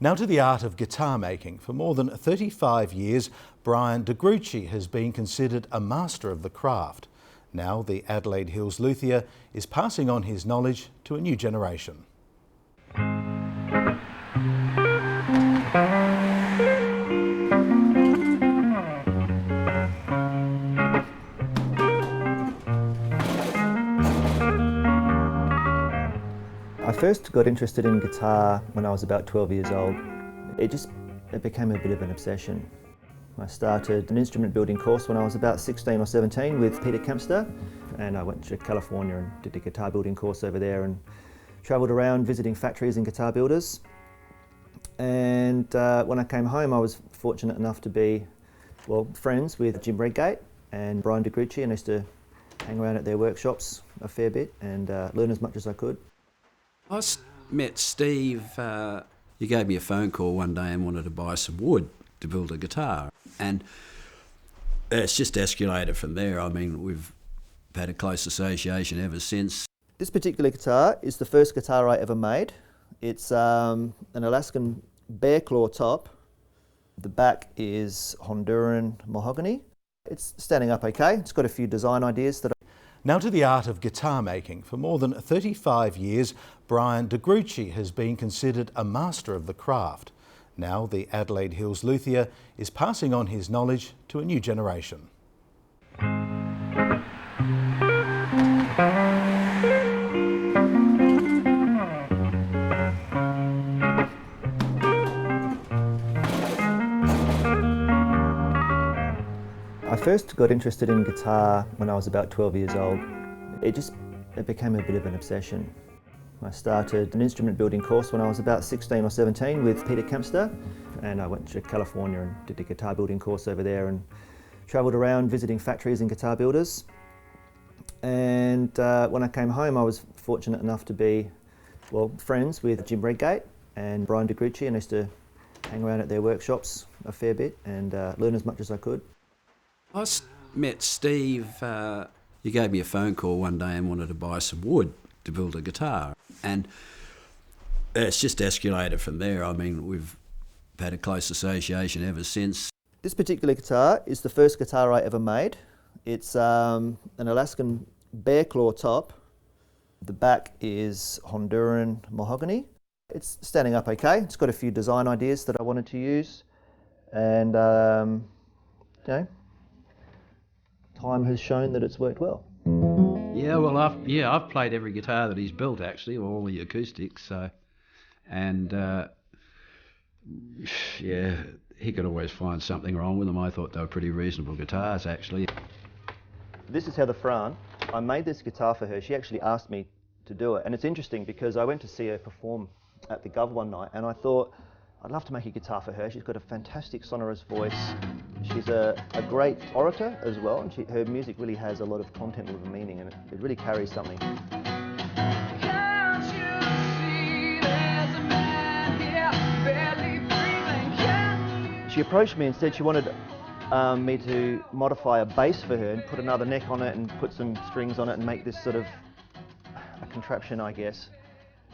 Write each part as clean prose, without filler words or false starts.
Now to the art of guitar making. For more than 35 years, Bryan Gruchy has been considered a master of the craft. Now the Adelaide Hills Luthier is passing on his knowledge to a new generation. I first got interested in guitar when I was about 12 years old. It became a bit of an obsession. I started an instrument building course when I was about 16 or 17 with Peter Kempster, and I went to California and did a guitar building course over there and travelled around visiting factories and guitar builders. And when I came home, I was fortunate enough to be, friends with Jim Redgate and Bryan Gruchy, and I used to hang around at their workshops a fair bit and learn as much as I could. I met Steve. He gave me a phone call one day and wanted to buy some wood to build a guitar. And it's just escalated from there. I mean, we've had a close association ever since. This particular guitar is the first guitar I ever made. It's an Alaskan bear claw top. The back is Honduran mahogany. It's standing up okay. It's got a few design ideas that Now to the art of guitar making. For more than 35 years, Bryan Gruchy has been considered a master of the craft. Now the Adelaide Hills Luthier is passing on his knowledge to a new generation. I first got interested in guitar when I was about 12 years old. It became a bit of an obsession. I started an instrument building course when I was about 16 or 17 with Peter Kempster, and I went to California and did a guitar building course over there and travelled around visiting factories and guitar builders. And when I came home, I was fortunate enough to be, friends with Jim Redgate and Bryan Gruchy, and I used to hang around at their workshops a fair bit and learn as much as I could. I met Steve. He gave me a phone call one day and wanted to buy some wood to build a guitar. And it's just escalated from there. I mean, we've had a close association ever since. This particular guitar is the first guitar I ever made. It's an Alaskan bear claw top. The back is Honduran mahogany. It's standing up okay. It's got a few design ideas that I wanted to use. And, time has shown that it's worked well. Yeah, well, I've played every guitar that he's built, actually, all the acoustics. He could always find something wrong with them. I thought they were pretty reasonable guitars, actually. This is Heather Fran. I made this guitar for her. She actually asked me to do it. And it's interesting because I went to see her perform at the Gov one night, and I thought, I'd love to make a guitar for her. She's got a fantastic sonorous voice. She's a great orator as well, and her music really has a lot of content with a meaning, and it really carries something. She approached me and said she wanted me to modify a bass for her and put another neck on it and put some strings on it and make this sort of a contraption, I guess.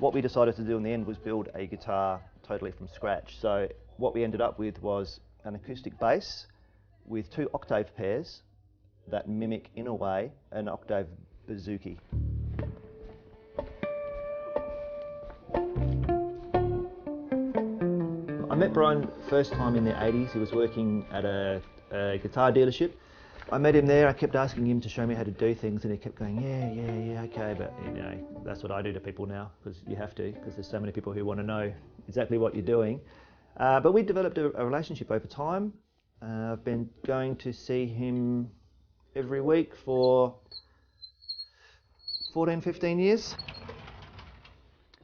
What we decided to do in the end was build a guitar totally from scratch. So what we ended up with was an acoustic bass with 2 octave pairs that mimic, in a way, an octave bouzouki. I met Bryan first time in the 80s. He was working at a guitar dealership. I met him there. I kept asking him to show me how to do things, and he kept going, yeah, okay, but that's what I do to people now, because you have to, because there's so many people who want to know exactly what you're doing. But we developed a relationship over time. I've been going to see him every week for 14, 15 years.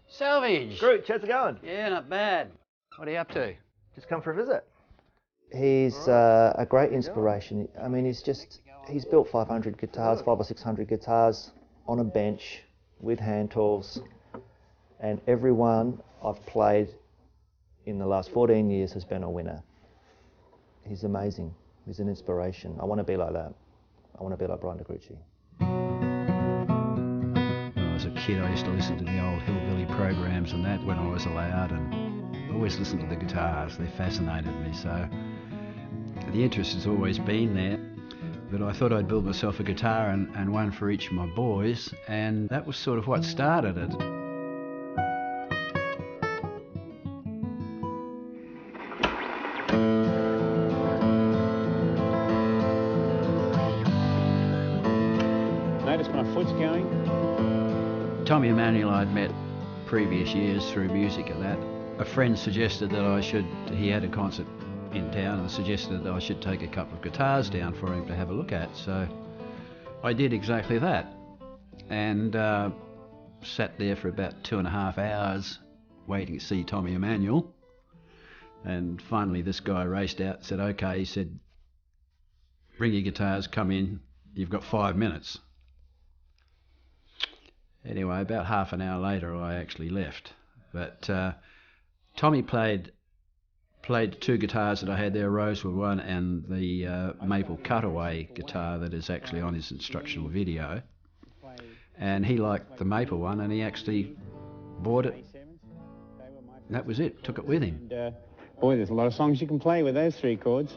Salvi! Gruchy, how's it going? Yeah, not bad. What are you up to? Just come for a visit. He's a great inspiration. I mean, he's built 500 guitars, 500 or 600 guitars on a bench with hand tools, and every one I've played in the last 14 years has been a winner. He's amazing. He's an inspiration. I want to be like that. I want to be like Bryan Gruchy. When I was a kid, I used to listen to the old hillbilly programs and that when I was allowed, and always listened to the guitars. They fascinated me, so the interest has always been there. But I thought I'd build myself a guitar and one for each of my boys, and that was sort of what started it. Notice my foot's going. Tommy Emmanuel I'd met previous years through music and that. A friend suggested that he had a concert in town and suggested that I should take a couple of guitars down for him to have a look at. So I did exactly that, and sat there for about 2.5 hours waiting to see Tommy Emmanuel. And finally this guy raced out and said, okay, he said, bring your guitars, come in, you've got 5 minutes. Anyway, about half an hour later I actually left. But Tommy played the 2 guitars that I had there, Rosewood one and the Maple Cutaway guitar that is actually on his instructional video. And he liked the Maple one and he actually bought it. That was it, took it with him. And, boy, there's a lot of songs you can play with those 3 chords.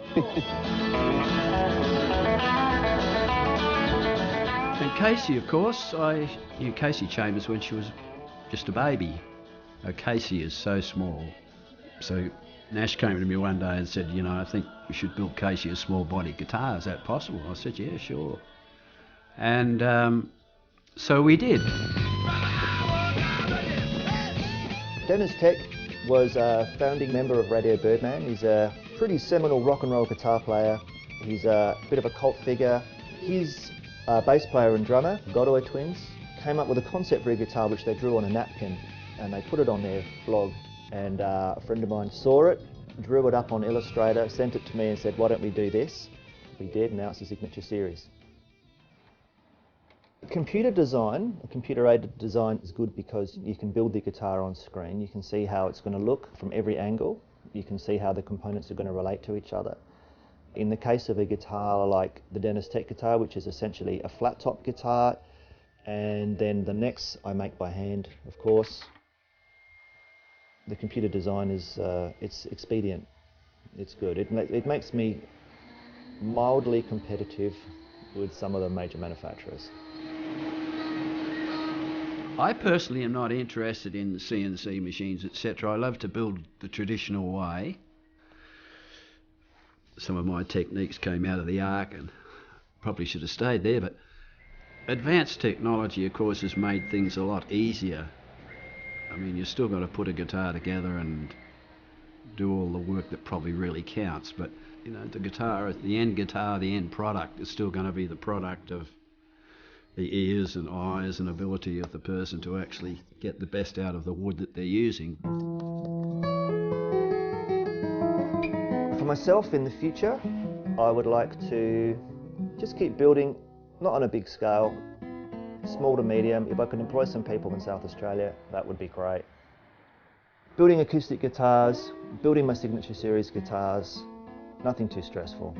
And Casey, of course, I knew Casey Chambers when she was just a baby. Casey is so small. So Nash came to me one day and said, you know, I think we should build Casey a small body guitar. Is that possible? I said, yeah, sure. And so we did. Dennis Tech was a founding member of Radio Birdman. He's a pretty seminal rock and roll guitar player. He's a bit of a cult figure. His bass player and drummer, Godoy twins, came up with a concept for a guitar which they drew on a napkin and they put it on their blog. And a friend of mine saw it, drew it up on Illustrator, sent it to me and said, why don't we do this? We did, and now it's a signature series. Computer design, computer-aided design is good because you can build the guitar on screen. You can see how it's going to look from every angle. You can see how the components are going to relate to each other. In the case of a guitar like the Dennis Tech guitar, which is essentially a flat top guitar, and then the necks I make by hand, of course. The computer design is it's expedient. It's good. It makes me mildly competitive with some of the major manufacturers. I personally am not interested in CNC machines, etc. I love to build the traditional way. Some of my techniques came out of the Ark and probably should have stayed there, but advanced technology, of course, has made things a lot easier. I mean, you're still got to put a guitar together and do all the work that probably really counts, but you know, the guitar, the end product is still going to be the product of the ears and eyes and ability of the person to actually get the best out of the wood that they're using. For myself in the future, I would like to just keep building, not on a big scale, small to medium. If I could employ some people in South Australia, that would be great. Building acoustic guitars, building my signature series guitars, nothing too stressful.